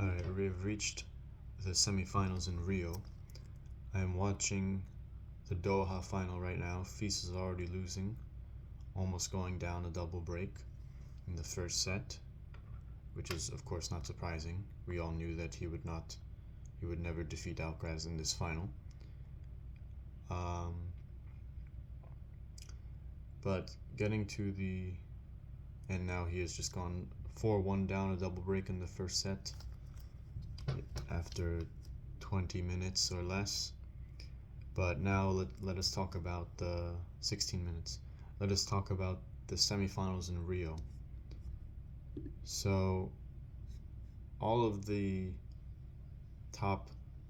Alright, we have reached the semifinals in Rio. I am watching the Doha final right now. Fils is already losing, almost going down a double break in the first set, which is of course not surprising. We all knew that he would never defeat Alcaraz in this final. But getting to and now he has just gone 4-1 down a double break in the first set after 20 minutes or less. But now let us talk about the 16 minutes. Let us talk about the semifinals in Rio. So all of the top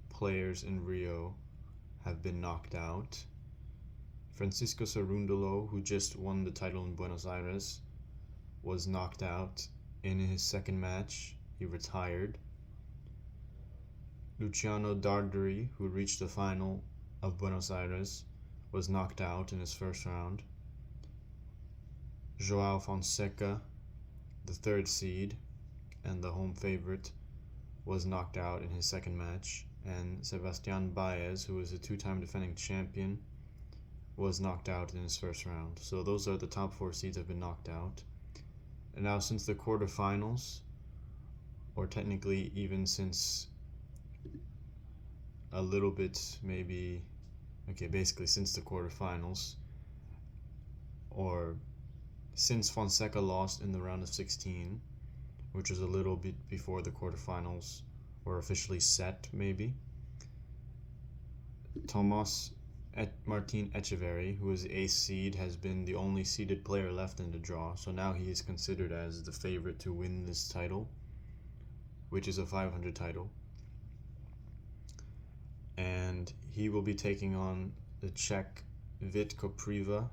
players in Rio have been knocked out. Francisco Cerundolo, who just won the title in Buenos Aires, was knocked out in his second match. He retired. Luciano Darderi, who reached the final of Buenos Aires, was knocked out in his first round. Joao Fonseca, the third seed and the home favorite, was knocked out in his second match. And Sebastian Baez, who is a two-time defending champion, was knocked out in his first round. So those are the top four seeds have been knocked out. And now since the quarterfinals, or technically even since a little bit basically since the quarterfinals, or since Fonseca lost in the round of 16, which was a little bit before the quarterfinals were officially set, maybe, Tomás Martín Echeverry, who is the eighth seed, has been the only seeded player left in the draw, so now he is considered as the favorite to win this title, which is a 500 title. And he will be taking on the Czech Vit Kopriva,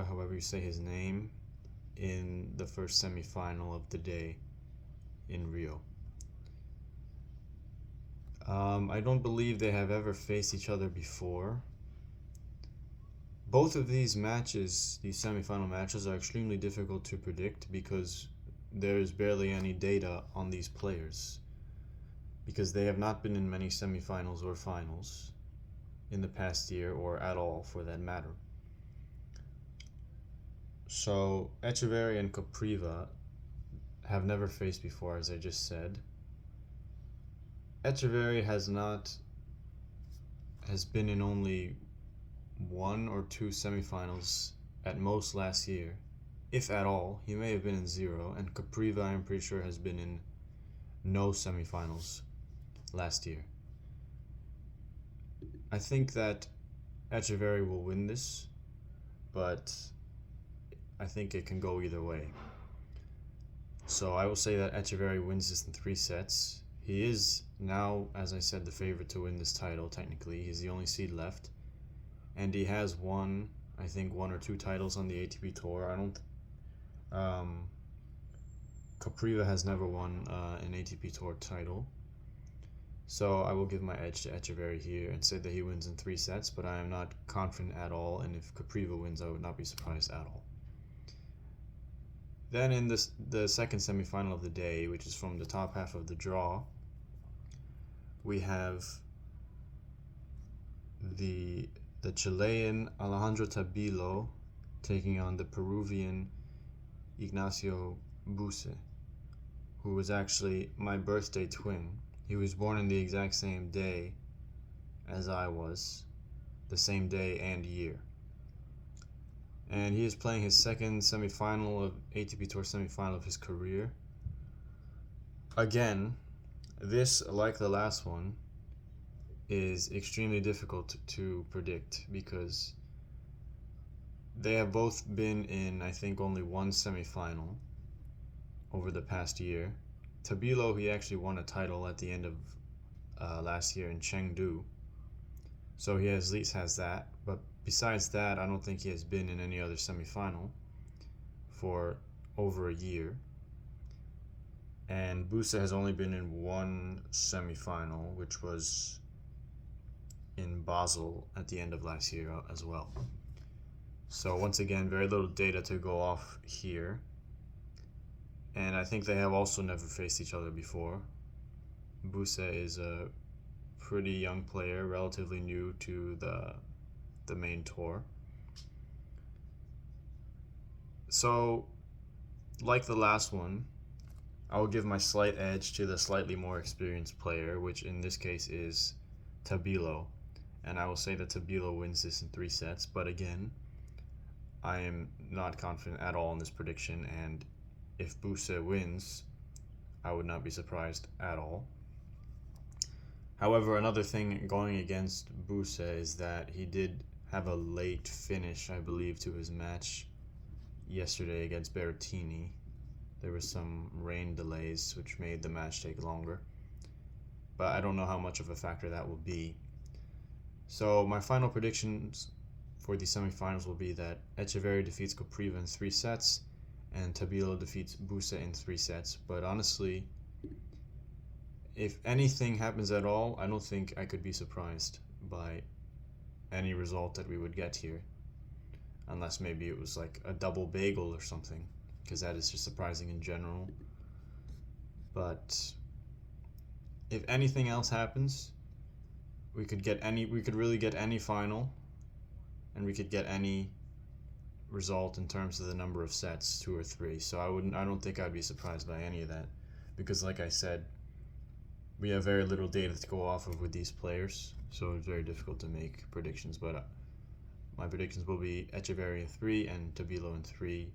however you say his name, in the first semifinal of the day in Rio. I don't believe they have ever faced each other before. Both of these matches, these semifinal matches, are extremely difficult to predict because there is barely any data on these players, because they have not been in many semifinals or finals in the past year, or at all for that matter. So Echeverry and Kopriva have never faced before, as I just said. Echeverry has been in only one or two semifinals at most last year, if at all. He may have been in zero, and Kopriva, I'm pretty sure, has been in no semifinals last year. I think that Echeverry will win this, but I think it can go either way. So I will say that Echeverry wins this in 3 sets. He is now, as I said, the favorite to win this title, technically. He's the only seed left. And he has won, I think, 1 or 2 titles on the ATP Tour. Kopriva has never won an ATP Tour title. So I will give my edge to Echeverry here and say that he wins in 3 sets, but I am not confident at all, and if Kopriva wins, I would not be surprised at all. Then in the second semifinal of the day, which is from the top half of the draw, we have the Chilean Alejandro Tabilo taking on the Peruvian Ignacio Buse, who was actually my birthday twin. He was born in the exact same day as I was, the same day and year. And he is playing his second semifinal of ATP Tour semifinal of his career. Again, this, like the last one, is extremely difficult to predict because they have both been in, I think, only one semifinal over the past year. Tabilo, he actually won a title at the end of last year in Chengdu, so he at least has that. But besides that, I don't think he has been in any other semifinal for over a year. And Busa has only been in one semifinal, which was in Basel at the end of last year as well. So once again, very little data to go off here. and I think they have also never faced each other before. Busa is a pretty young player, relatively new to the main tour. So, like the last one, I will give my slight edge to the slightly more experienced player, which in this case is Tabilo. And I will say that Tabilo wins this in 3 sets, but again, I am not confident at all in this prediction, and if Busa wins, I would not be surprised at all. However, another thing going against Busa is that he did have a late finish, I believe, to his match yesterday against Berrettini. There was some rain delays which made the match take longer, but I don't know how much of a factor that will be. So my final predictions for the semifinals will be that Echeverry defeats Kopriva in 3 sets and Tabilo defeats Busa in 3 sets. But honestly, if anything happens at all, I don't think I could be surprised by any result that we would get here, unless maybe it was like a double bagel or something, because that is just surprising in general. But if anything else happens, we could really get any final, and we could get any result in terms of the number of sets, 2 or 3. So I don't think I'd be surprised by any of that, because like I said, we have very little data to go off of with these players, so it's very difficult to make predictions. But my predictions will be Echeverry in 3 and Tabilo in 3,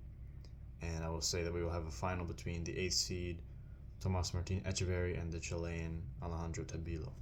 and I will say that we will have a final between the 8th seed Tomas Martin Echeverry and the Chilean Alejandro Tabilo.